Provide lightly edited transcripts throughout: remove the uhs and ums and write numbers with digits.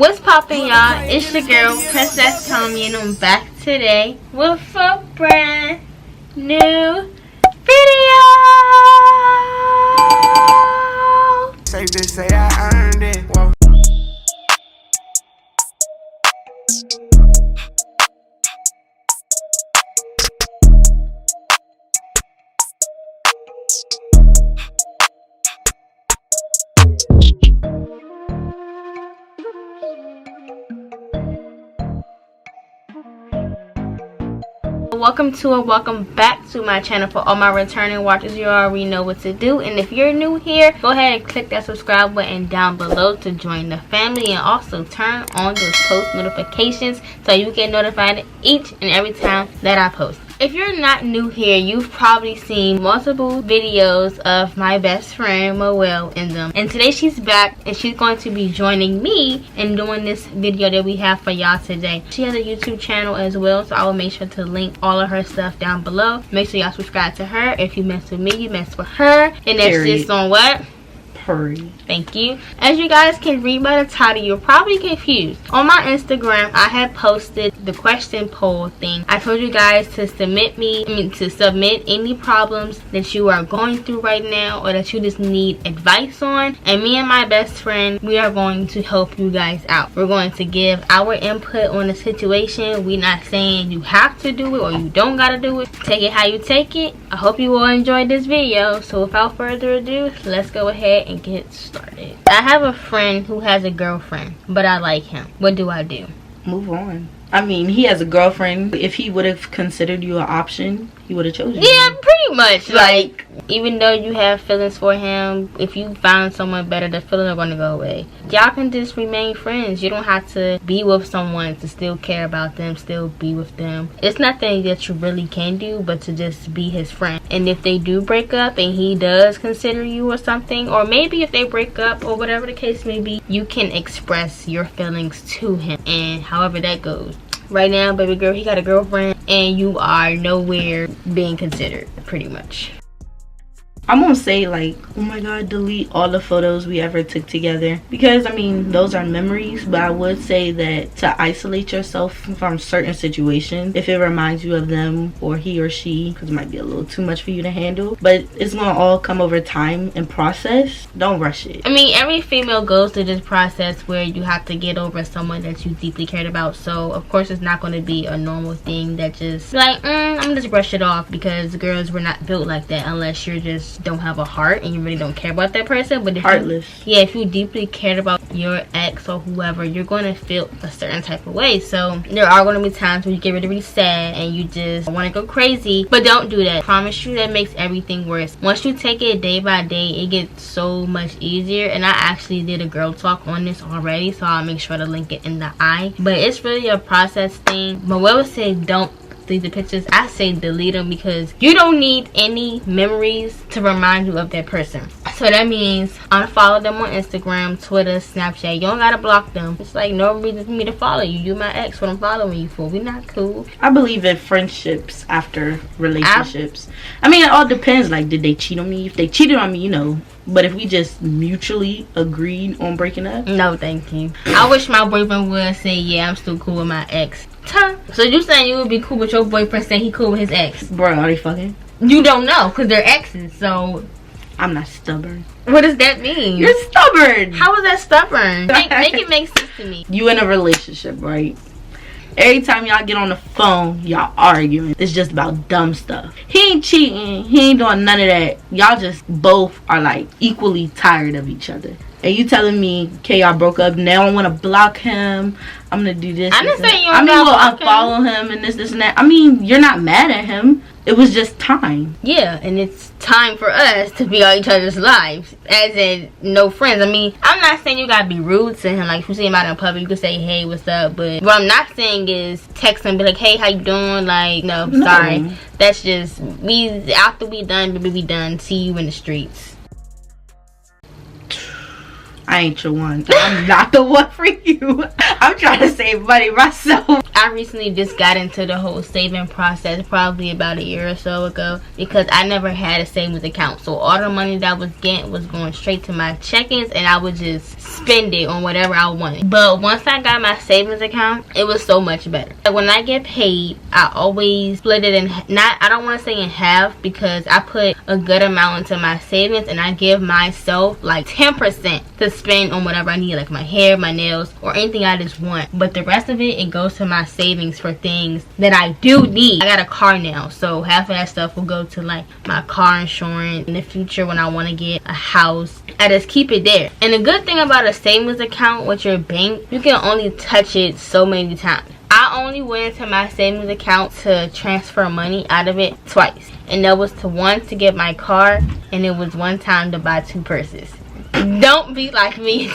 What's poppin', y'all? It's your girl, Princess Tommy, and I'm back today with a brand new video. Safe to say I earned it. Whoa. Welcome back to my channel. For all my returning watchers, you already know what to do, and if you're new here, go ahead and click that subscribe button down below to join the family, and also turn on those post notifications so you get notified each and every time that I post. If you're not new here, you've probably seen multiple videos of my best friend Moelle in them, and today she's back and she's going to be joining me in doing this video that we have for y'all today. She has a YouTube channel as well, so I will make sure to link all of her stuff down below. Make sure y'all subscribe to her. If you mess with me, you mess with her, and that's just on what? Hurry. Thank you. As you guys can read by the title, you're probably confused. On my Instagram, I had posted the question poll thing. I told you guys to submit any problems that you are going through right now, or that you just need advice on, and me and my best friend, we are going to help you guys out. We're going to give our input on the situation. We're not saying you have to do it or you don't gotta do it. Take it how you take it. I hope you all enjoyed this video, so without further ado, let's go ahead and get started. I have a friend who has a girlfriend, but I like him. What do I do? Move on. I mean, he has a girlfriend. If he would have considered you an option, he would have chosen you. Yeah, pretty much. Like, even though you have feelings for him, if you find someone better, the feelings are going to go away. Y'all can just remain friends. You don't have to be with someone to still care about them, still be with them. It's nothing that you really can do but to just be his friend. And if they do break up and he does consider you or something, or maybe if they break up or whatever the case may be, you can express your feelings to him, and however that goes. Right now, baby girl, he got a girlfriend and you are nowhere being considered, pretty much. I'm gonna say, like, oh my god, delete all the photos we ever took together, because I mean, those are memories. But I would say that to isolate yourself from certain situations, if it reminds you of them or he or she, because it might be a little too much for you to handle, but it's gonna all come over time and process. Don't rush it. I mean, every female goes through this process where you have to get over someone that you deeply cared about, so of course it's not going to be a normal thing that just like I'm gonna just brush it off, because girls were not built like that, unless you're just don't have a heart and you really don't care about that person. But if heartless, if you deeply cared about your ex or whoever, you're going to feel a certain type of way. So there are going to be times when you get really sad and you just want to go crazy, but don't do that. I promise you, that makes everything worse. Once you take it day by day, it gets so much easier. And I actually did a girl talk on this already, so I'll make sure to link it in the eye. But it's really a process thing. But what would say don't delete the pictures? I say delete them, because you don't need any memories to remind you of that person. So that means unfollow them on Instagram, Twitter, Snapchat. You don't gotta block them. It's like no reason for me to follow you. You my ex. What I'm following you for? We not cool. I believe in friendships after relationships. I mean, it all depends. Like, did they cheat on me? If they cheated on me, you know. But if we just mutually agreed on breaking up, no thank you. I wish my boyfriend would say, yeah, I'm still cool with my ex. So you saying you would be cool with your boyfriend saying he cool with his ex? Bro, are they fucking? You don't know, because they're exes. So I'm not stubborn. What does that mean? You're stubborn. How is that stubborn? Make it make sense to me. You in a relationship, right? Every time y'all get on the phone, y'all arguing. It's just about dumb stuff. He ain't cheating. He ain't doing none of that. Y'all just both are like equally tired of each other. And you telling me, okay, y'all broke up, now I want to block him, I'm going to do this. I didn't say you we'll unfollow him and this and that. I mean, you're not mad at him. It was just time. Yeah, and it's time for us to be on each other's lives, as in no friends. I mean, I'm not saying you gotta be rude to him. Like, if you see him out in public, you can say, hey, what's up? But what I'm not saying is text him, be like, hey, how you doing? Like, no. Sorry. That's just, after we done, baby, we done. See you in the streets. I ain't your one. I'm not the one for you. I'm trying to save money myself. I recently just got into the whole saving process probably about a year or so ago because I never had a savings account. So all the money that I was getting was going straight to my check-ins and I would just spend it on whatever I wanted. But once I got my savings account, it was so much better. Like when I get paid, I always split it in, I don't want to say in half because I put a good amount into my savings and I give myself like 10% to spend on whatever I need, like my hair, my nails, or anything I just want. But the rest of it goes to my savings for things that I do need. I got a car now, so half of that stuff will go to like my car insurance. In the future when I want to get a house, I just keep it there. And the good thing about a savings account with your bank, you can only touch it so many times. I only went into my savings account to transfer money out of it twice, and that was to get my car, and it was one time to buy 2 purses. Don't be like me.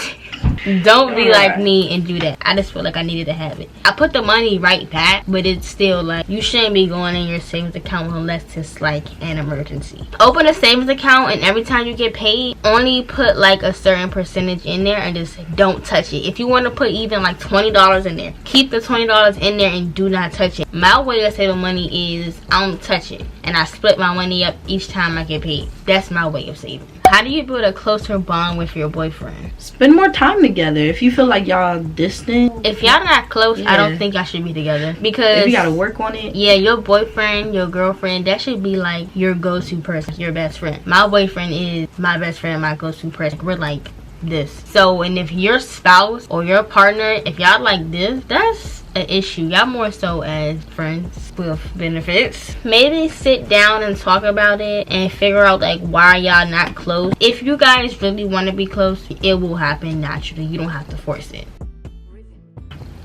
Don't be like me and do that. I just feel like I needed to have it. I put the money right back, but it's still like you shouldn't be going in your savings account unless it's like an emergency. Open a savings account and every time you get paid, only put like a certain percentage in there and just don't touch it. If you want to put even like $20 in there, keep the $20 in there and do not touch it. My way of saving money is I don't touch it and I split my money up each time I get paid. That's my way of saving. How do you build a closer bond with your boyfriend? Spend more time together. If you feel like y'all distant, if y'all not close, I don't think y'all should be together. Because if you gotta work on it, yeah, your boyfriend, your girlfriend, that should be like your go-to person, your best friend. My boyfriend is my best friend, my go-to person. We're like this. So, and if your spouse or your partner, if y'all like this, that's an issue. Y'all more so as friends with benefits. Maybe sit down and talk about it and figure out like why y'all not close. If you guys really want to be close, it will happen naturally. You don't have to force it.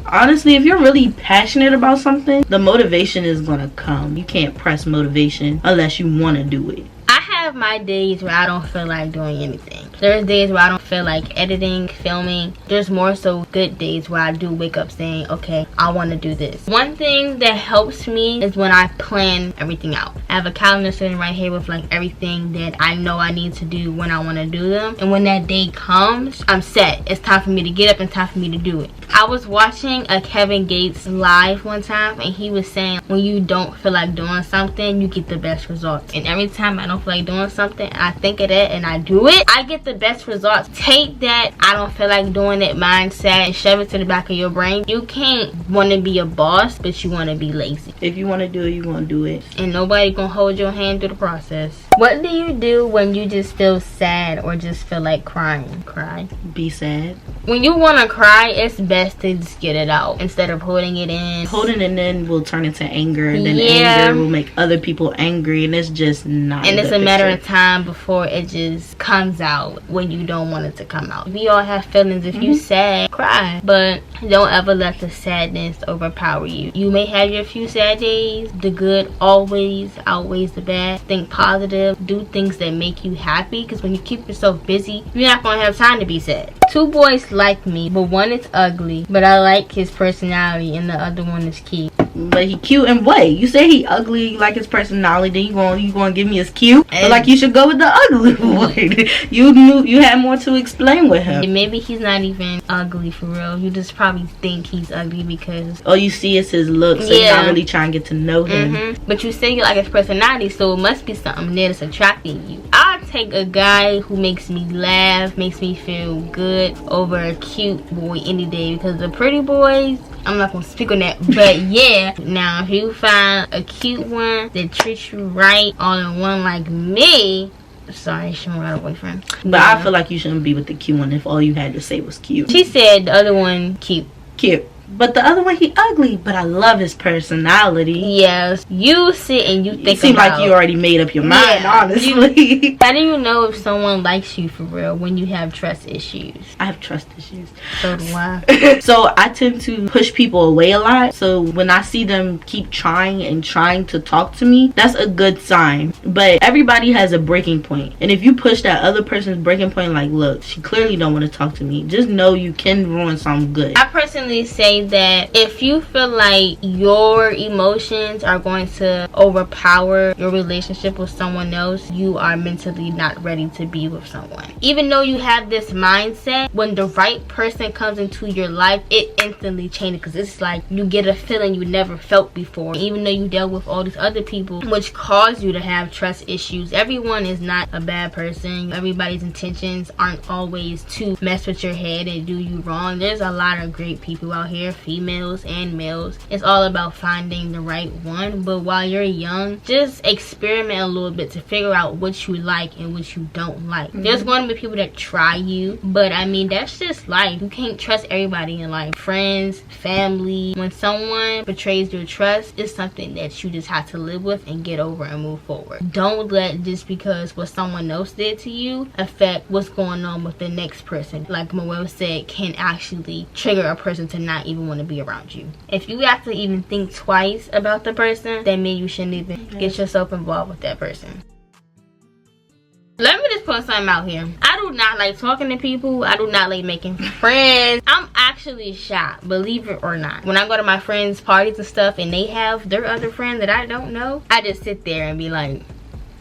Honestly, if you're really passionate about something, the motivation is gonna come. You can't press motivation unless you want to do it. I have my days where I don't feel like doing anything. There's days where I don't feel like editing, filming. There's more so good days where I do wake up saying, okay, I want to do this. One thing that helps me is when I plan everything out. I have a calendar sitting right here with like everything that I know I need to do when I want to do them. And when that day comes, I'm set. It's time for me to get up and time for me to do it. I was watching a Kevin Gates live one time and he was saying when you don't feel like doing something, you get the best results. And every time I don't feel like doing something, I think of that and I do it, I get the best results. Take that I don't feel like doing it mindset and shove it to the back of your brain. You can't want to be a boss, but you want to be lazy. If you want to do it, you're going to do it. And nobody gonna hold your hand through the process. What do you do when you just feel sad or just feel like crying? Cry. Be sad. When you want to cry, it's best to just get it out instead of holding it in. Holding it in will turn into anger, and then anger will make other people angry, and it's just not. And it's a matter of time before it just comes out when you don't want it to come out. We all have feelings. If you sad, cry, but don't ever let the sadness overpower you. You may have your few sad days. The good always outweighs the bad. Think positive. Do things that make you happy, because when you keep yourself busy, you're not gonna have time to be sad. 2 boys like me, but one is ugly, but I like his personality, and the other one is cute. But he cute in what? You say he ugly, you like his personality, then you gonna give me his cute? But like you should go with the ugly boy. You had more to explain with him. And maybe he's not even ugly for real. You just probably think he's ugly because all you see is his looks, so you're not really trying to get to know him. But you say you like his personality, so it must be something there that's attracting you. I'll take a guy who makes me laugh, makes me feel good over a cute boy any day, because the pretty boys, I'm not gonna speak on that, but yeah. Now if you find a cute one that treats you right all in one like me, sorry, she won't got a boyfriend. But I feel like you shouldn't be with the cute one if all you had to say was cute. She said the other one cute. Cute. But the other one, he ugly, but I love his personality. Yes, you sit and you think it seems like you already made up your mind, honestly. How do you know if someone likes you for real when you have trust issues? I have trust issues. So do I. So I tend to push people away a lot. So when I see them keep trying and trying to talk to me, that's a good sign. But everybody has a breaking point. And if you push that other person's breaking point, like, look, she clearly don't want to talk to me, just know you can ruin something good. I personally say say that if you feel like your emotions are going to overpower your relationship with someone else, you are mentally not ready to be with someone. Even though you have this mindset, when the right person comes into your life, it instantly changes, because it's like you get a feeling you never felt before. Even though you dealt with all these other people which cause you to have trust issues, everyone is not a bad person. Everybody's intentions aren't always to mess with your head and do you wrong. There's a lot of great people out here, females and males. It's all about finding the right one. But while you're young, just experiment a little bit to figure out what you like and what you don't like. There's going to be people that try you, but I mean, that's just life. You can't trust everybody in life. Friends, family. When someone betrays your trust, it's something that you just have to live with and get over and move forward. Don't let just because what someone else did to you affect what's going on with the next person. Like Moelle said, can actually trigger a person to not even want to be around you. If you have to even think twice about the person, that means you shouldn't even get yourself involved with that person. Let me just put something out here. I do not like talking to people. I do not like making friends. I'm actually shy, believe it or not. When I go to my friends' parties and stuff and they have their other friends that I don't know, I just sit there and be like,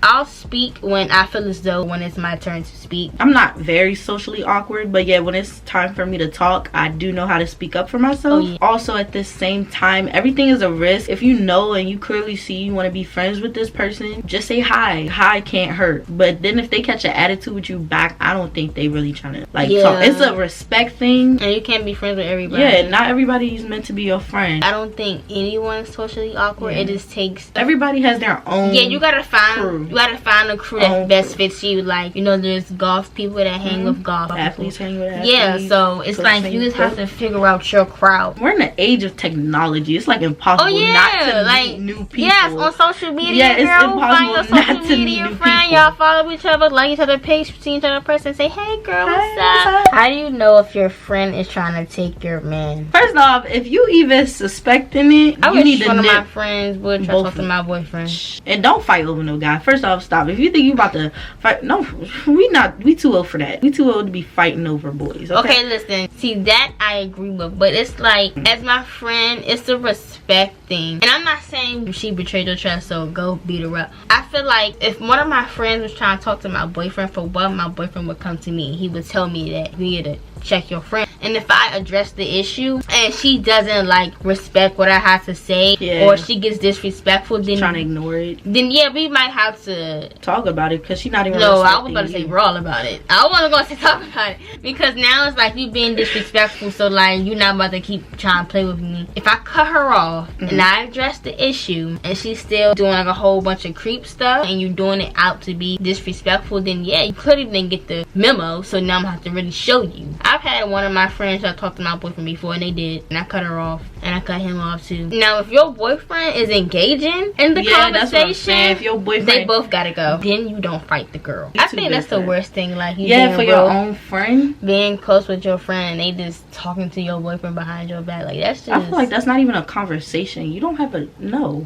I'll speak when I feel as though when it's my turn to speak. I'm not very socially awkward, but yeah, when it's time for me to talk, I do know how to speak up for myself. Also, at the same time, everything is a risk. If you know and you clearly see you want to be friends with this person, just say hi. Hi can't hurt. But then if they catch an attitude with you back, I don't think they really trying to talk. It's a respect thing. And you can't be friends with everybody. Yeah, not everybody is meant to be your friend. I don't think anyone's socially awkward. It just takes... Everybody has their own you gotta find... crew. You gotta find a crew that best fits you. Like, you know, there's golf people that hang with golf athletes hang with athletes. Yeah, so it's like you just have to figure out your crowd. We're in the age of technology. It's like impossible not to meet new people. Yes, on social media, yeah, it's girl, impossible find your not to meet new friend, people. y'all follow each other, like each other page, see each other in person, say, hey girl, what's up? How do you know if your friend is trying to take your man? First off, if you even suspecting it, I you need wish to one of my friends would try to talk to my boyfriend. And don't fight over no guy. First off, stop. If you think you about to fight, no, we too old for that. We too old to be fighting over boys. Okay, listen, see, that I agree with, but it's like, as my friend, it's a respect thing. And I'm not saying she betrayed your trust, so go beat her up. I feel like if one of my friends was trying to talk to my boyfriend for what, my boyfriend would come to me. He would tell me that you need to check your friend. And if I address the issue and she doesn't like respect what I have to say, or she gets disrespectful, then trying to ignore it, then yeah, we might have to talk about it, because she's not even I was about to say raw about it. I wasn't going to say talk about it, because now it's like you being disrespectful, so like you're not about to keep trying to play with me. If I cut her off and I address the issue and she's still doing like a whole bunch of creep stuff and you doing it out to be disrespectful, then yeah, you clearly didn't get the memo, so now I'm gonna have to really show you. I've had one of my friends that talked to my boyfriend before, and they did, and I cut her off, and I cut him off too. Now if your boyfriend is engaging in the conversation, if your boyfriend, they both gotta go. Then you don't fight the girl. I think that's the worst thing. Like, you for your own friend, being close with your friend, and they just talking to your boyfriend behind your back. Like, that's just, I feel like that's not even a conversation. You don't have a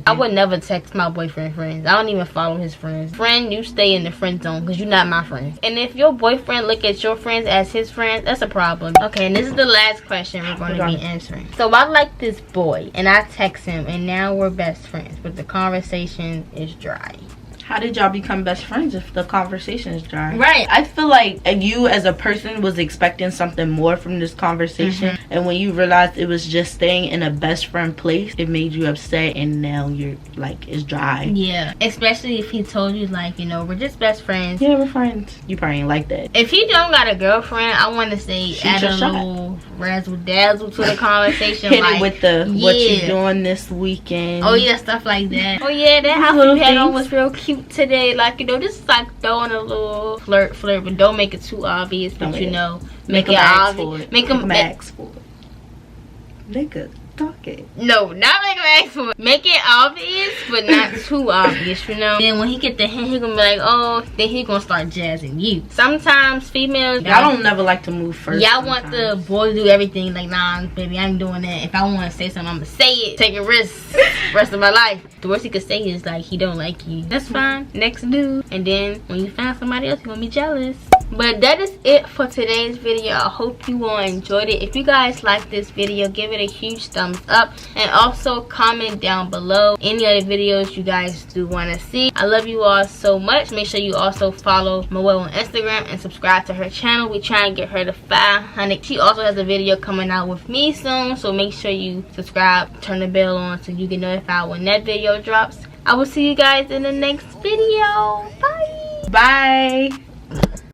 I would never text my boyfriend friends. I don't even follow his friends. Friend, you stay in the friend zone, because you're not my friend. And if your boyfriend look at your friends as his friends, that's a problem. Okay, and this is the last question we're going to be answering. So I like this boy, and I text him, and now we're best friends, but the conversation is dry. How did y'all become best friends if the conversation is dry? Right. I feel like you as a person was expecting something more from this conversation, and when you realized it was just staying in a best friend place, it made you upset, and now you're like, it's dry. Yeah, especially if he told you like, you know, we're just best friends. Yeah, we're friends. You probably ain't like that. If he don't got a girlfriend, I want to say add a little razzle dazzle to the conversation. Hit like, it with the what you doing this weekend. Oh yeah, stuff like that. Oh yeah, that outfit you had on was real cute today. Like, you know, just like throwing a little flirt, but don't make it too obvious. But you know, make it obvious. Make him ask for it. Nigga, talk it. No, not make him ask for it. Make it obvious, but not too obvious, you know. Then when he get the hint, he gonna be like, oh, then he gonna start jazzing you. Sometimes females, y'all don't never like to move first. Y'all want the boy to do everything. Like, nah, baby, I ain't doing that. If I want to say something, I'm gonna say it. Take a risk. Rest of my life. The worst he could say is like, he don't like you. That's fine. Next dude. And then when you find somebody else, you're gonna be jealous. But that is it for today's video. I hope you all enjoyed it. If you guys like this video, give it a huge thumbs up, and also comment down below any other videos you guys do want to see. I love you all so much. Make sure you also follow Moelle on Instagram and subscribe to her channel. We try and get her to 500. She also has a video coming out with me soon, so make sure you subscribe, turn the bell on so you get notified when that video drops. I will see you guys in the next video. Bye. Bye.